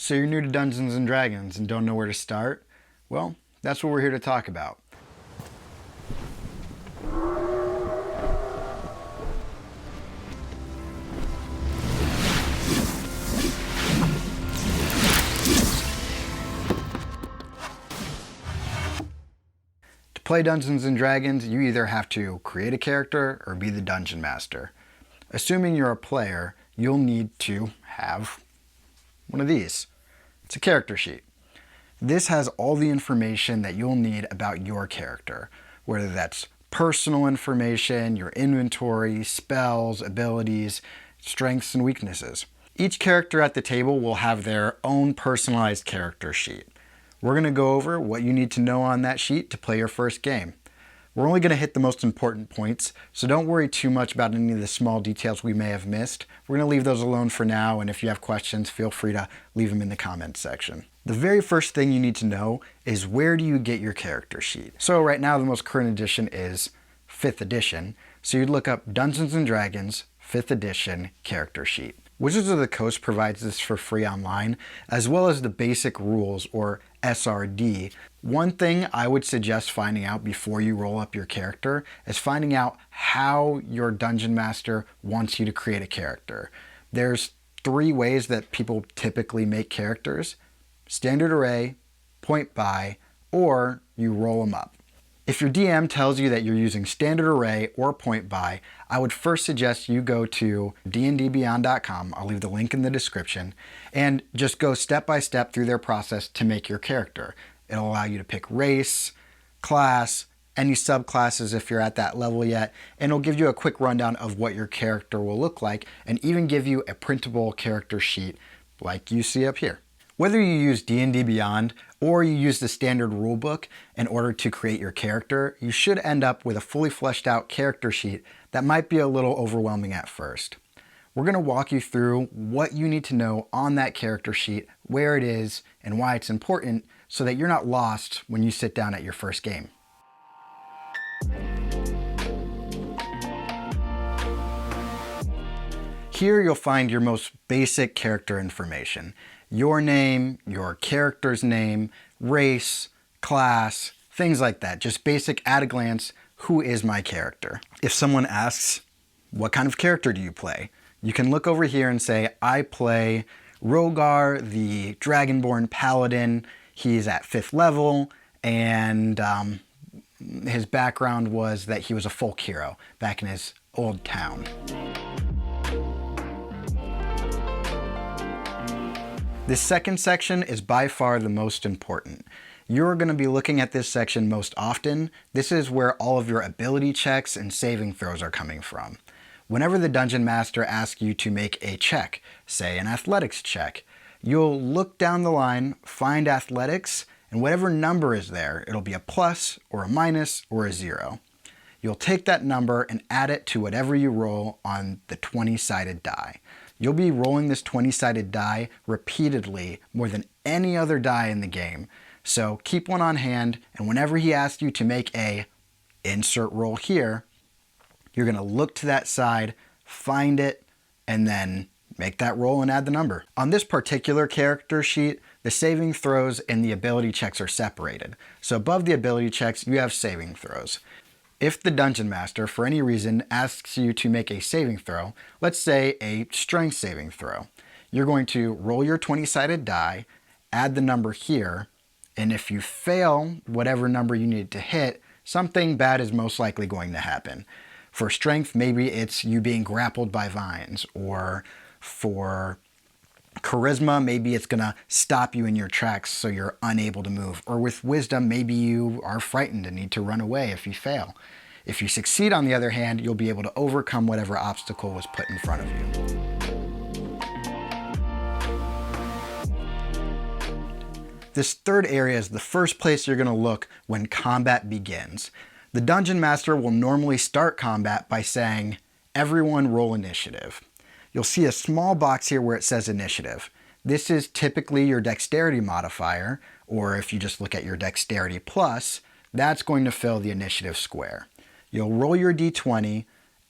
So you're new to Dungeons & Dragons and don't know where to start? Well, that's what we're here to talk about. To play Dungeons & Dragons, you either have to create a character or be the Dungeon Master. Assuming you're a player, you'll need to have one of these. It's a character sheet. This has all the information that you'll need about your character, whether that's personal information, your inventory, spells, abilities, strengths, and weaknesses. Each character at the table will have their own personalized character sheet. We're going to go over what you need to know on that sheet to play your first game. We're only going to hit the most important points, so don't worry too much about any of the small details we may have missed. We're going to leave those alone for now, and if you have questions, feel free to leave them in the comments section. The very first thing you need to know is, where do you get your character sheet? So right now the most current edition is 5th edition, so you'd look up Dungeons & Dragons 5th edition character sheet. Wizards of the Coast provides this for free online, as well as the basic rules, or SRD. One thing I would suggest finding out before you roll up your character is finding out how your Dungeon Master wants you to create a character. There's 3 ways that people typically make characters: standard array, point buy, or you roll them up. If your DM tells you that you're using standard array or point buy, I would first suggest you go to dndbeyond.com, I'll leave the link in the description, and just go step by step through their process to make your character. It'll allow you to pick race, class, any subclasses if you're at that level yet, and it'll give you a quick rundown of what your character will look like, and even give you a printable character sheet like you see up here. Whether you use D&D Beyond or you use the standard rulebook in order to create your character, you should end up with a fully fleshed out character sheet that might be a little overwhelming at first. We're going to walk you through what you need to know on that character sheet, where it is, and why it's important, so that you're not lost when you sit down at your first game. Here you'll find your most basic character information. Your name, your character's name, race, class, things like that. Just basic at a glance, who is my character? If someone asks, what kind of character do you play? You can look over here and say, I play Rogar, the Dragonborn Paladin. He's at 5th level, and his background was that he was a folk hero back in his old town. This second section is by far the most important. You're going to be looking at this section most often. This is where all of your ability checks and saving throws are coming from. Whenever the Dungeon Master asks you to make a check, say an athletics check, you'll look down the line, find athletics, and whatever number is there, it'll be a plus or a minus or a 0. You'll take that number and add it to whatever you roll on the 20-sided die. You'll be rolling this 20-sided die repeatedly, more than any other die in the game. So keep one on hand, and whenever he asks you to make a insert roll here, you're going to look to that side, find it, and then make that roll and add the number. On this particular character sheet, the saving throws and the ability checks are separated. So above the ability checks, you have saving throws. If the Dungeon Master, for any reason, asks you to make a saving throw, let's say a strength saving throw, you're going to roll your 20-sided die, add the number here, and if you fail whatever number you need to hit, something bad is most likely going to happen. For strength, maybe it's you being grappled by vines, or for charisma, maybe it's gonna stop you in your tracks so you're unable to move. Or with wisdom, maybe you are frightened and need to run away if you fail. If you succeed, on the other hand, you'll be able to overcome whatever obstacle was put in front of you. This third area is the first place you're gonna look when combat begins. The Dungeon Master will normally start combat by saying, everyone roll initiative. You'll see a small box here where it says initiative. This is typically your dexterity modifier, or if you just look at your dexterity plus, that's going to fill the initiative square. You'll roll your d20,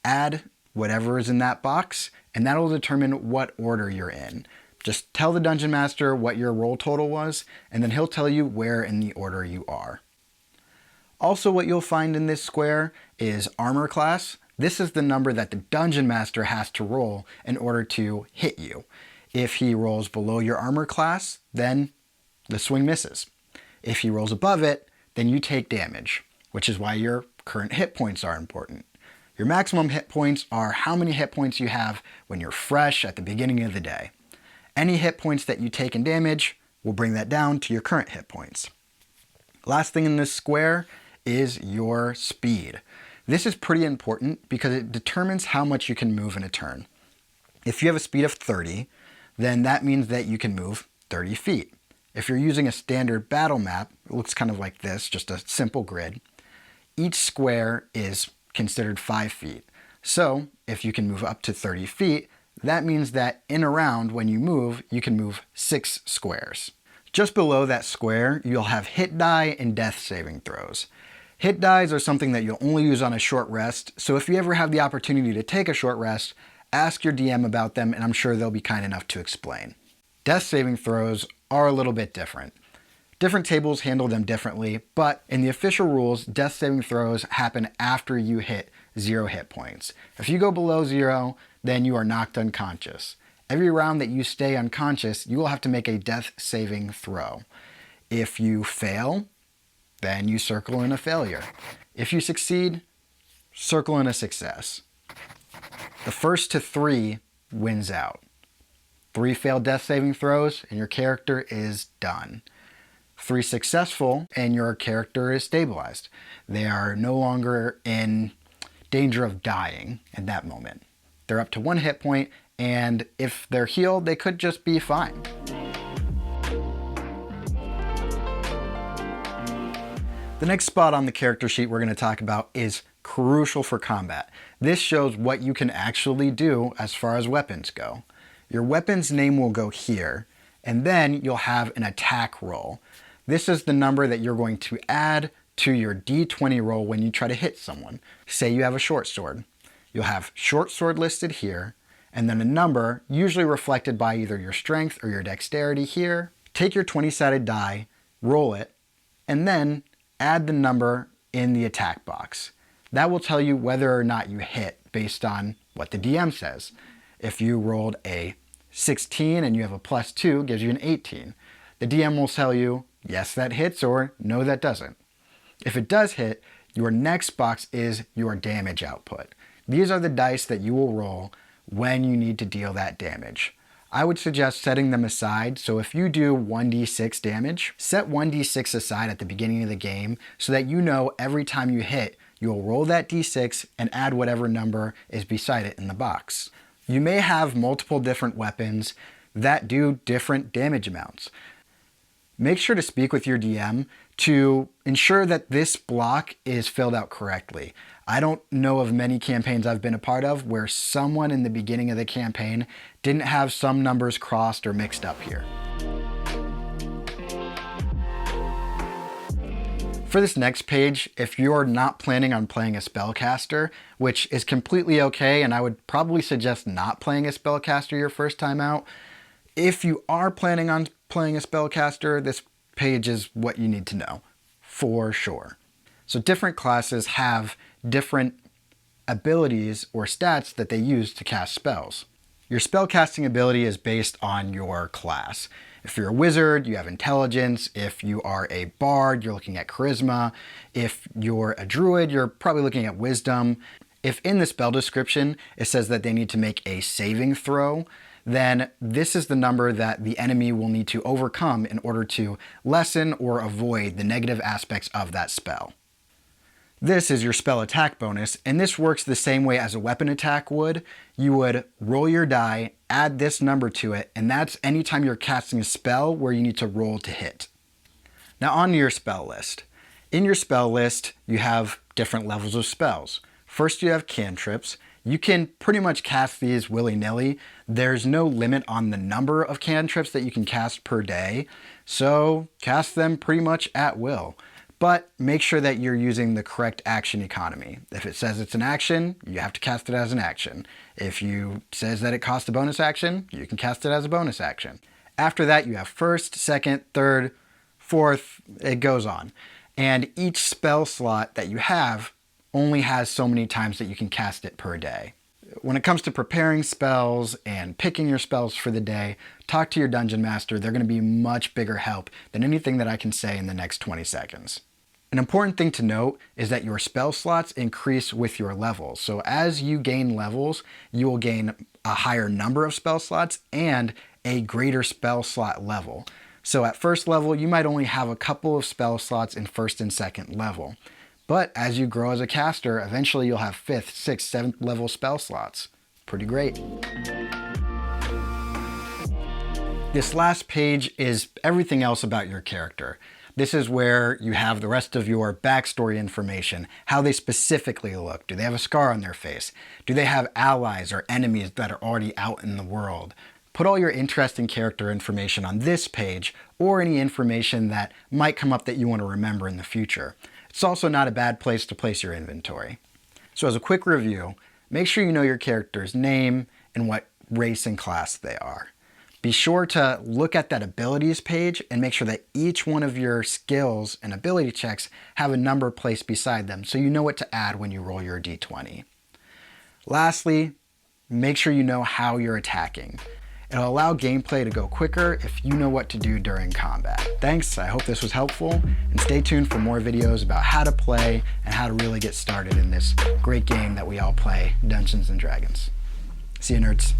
add whatever is in that box, and that'll determine what order you're in. Just tell the Dungeon Master what your roll total was, and then he'll tell you where in the order you are. Also, what you'll find in this square is armor class. This is the number that the Dungeon Master has to roll in order to hit you. If he rolls below your armor class, then the swing misses. If he rolls above it, then you take damage, which is why your current hit points are important. Your maximum hit points are how many hit points you have when you're fresh at the beginning of the day. Any hit points that you take in damage will bring that down to your current hit points. Last thing in this square is your speed. This is pretty important because it determines how much you can move in a turn. If you have a speed of 30, then that means that you can move 30 feet. If you're using a standard battle map, it looks kind of like this, just a simple grid. Each square is considered 5 feet. So if you can move up to 30 feet, that means that in a round when you move, you can move 6 squares. Just below that square, you'll have hit die and death saving throws. Hit dies are something that you'll only use on a short rest, so if you ever have the opportunity to take a short rest, ask your DM about them and I'm sure they'll be kind enough to explain. Death saving throws are a little bit different. Different tables handle them differently, but in the official rules, death saving throws happen after you hit 0 hit points. If you go below 0, then you are knocked unconscious. Every round that you stay unconscious, you will have to make a death saving throw. If you fail, then you circle in a failure. If you succeed, circle in a success. The first to 3 wins out. 3 failed death saving throws and your character is done. 3 successful and your character is stabilized. They are no longer in danger of dying at that moment. They're up to 1 hit point, and if they're healed, they could just be fine. The next spot on the character sheet we're going to talk about is crucial for combat. This shows what you can actually do as far as weapons go. Your weapon's name will go here, and then you'll have an attack roll. This is the number that you're going to add to your D20 roll when you try to hit someone. Say you have a short sword. You'll have short sword listed here, and then a number, usually reflected by either your strength or your dexterity here. Take your 20-sided die, roll it, and then add the number in the attack box. That will tell you whether or not you hit based on what the DM says. If you rolled a 16 and you have a +2, it gives you an 18. The DM will tell you, yes, that hits, or no, that doesn't. If it does hit, your next box is your damage output. These are the dice that you will roll when you need to deal that damage. I would suggest setting them aside, so if you do 1d6 damage, set 1d6 aside at the beginning of the game so that you know every time you hit, you'll roll that d6 and add whatever number is beside it in the box. You may have multiple different weapons that do different damage amounts. Make sure to speak with your DM to ensure that this block is filled out correctly. I don't know of many campaigns I've been a part of where someone in the beginning of the campaign didn't have some numbers crossed or mixed up here. For this next page, if you're not planning on playing a spellcaster, which is completely okay, and I would probably suggest not playing a spellcaster your first time out, if you are planning on playing a spellcaster, this page is what you need to know, for sure. So different classes have different abilities or stats that they use to cast spells. Your spellcasting ability is based on your class. If you're a wizard, you have intelligence. If you are a bard, you're looking at charisma. If you're a druid, you're probably looking at wisdom. If in the spell description it says that they need to make a saving throw, then this is the number that the enemy will need to overcome in order to lessen or avoid the negative aspects of that spell. This is your spell attack bonus, and this works the same way as a weapon attack would. You would roll your die, add this number to it, and that's anytime you're casting a spell where you need to roll to hit. Now on to your spell list. In your spell list, you have different levels of spells. First you have cantrips. You can pretty much cast these willy-nilly. There's no limit on the number of cantrips that you can cast per day, so cast them pretty much at will. But make sure that you're using the correct action economy. If it says it's an action, you have to cast it as an action. If you says that it costs a bonus action, you can cast it as a bonus action. After that, you have first, second, third, fourth, it goes on. And each spell slot that you have only has so many times that you can cast it per day. When it comes to preparing spells and picking your spells for the day, talk to your dungeon master. They're going to be much bigger help than anything that I can say in the next 20 seconds. An important thing to note is that your spell slots increase with your levels. So as you gain levels, you will gain a higher number of spell slots and a greater spell slot level. So at first level, you might only have a couple of spell slots in first and second level. But as you grow as a caster, eventually you'll have 5th, 6th, 7th level spell slots. Pretty great. This last page is everything else about your character. This is where you have the rest of your backstory information, how they specifically look. Do they have a scar on their face? Do they have allies or enemies that are already out in the world? Put all your interesting character information on this page, or any information that might come up that you want to remember in the future. It's also not a bad place to place your inventory. So as a quick review, make sure you know your character's name and what race and class they are. Be sure to look at that abilities page and make sure that each one of your skills and ability checks have a number placed beside them so you know what to add when you roll your d20. Lastly, make sure you know how you're attacking. It'll allow gameplay to go quicker if you know what to do during combat. Thanks, I hope this was helpful, and stay tuned for more videos about how to play and how to really get started in this great game that we all play, Dungeons & Dragons. See you, nerds.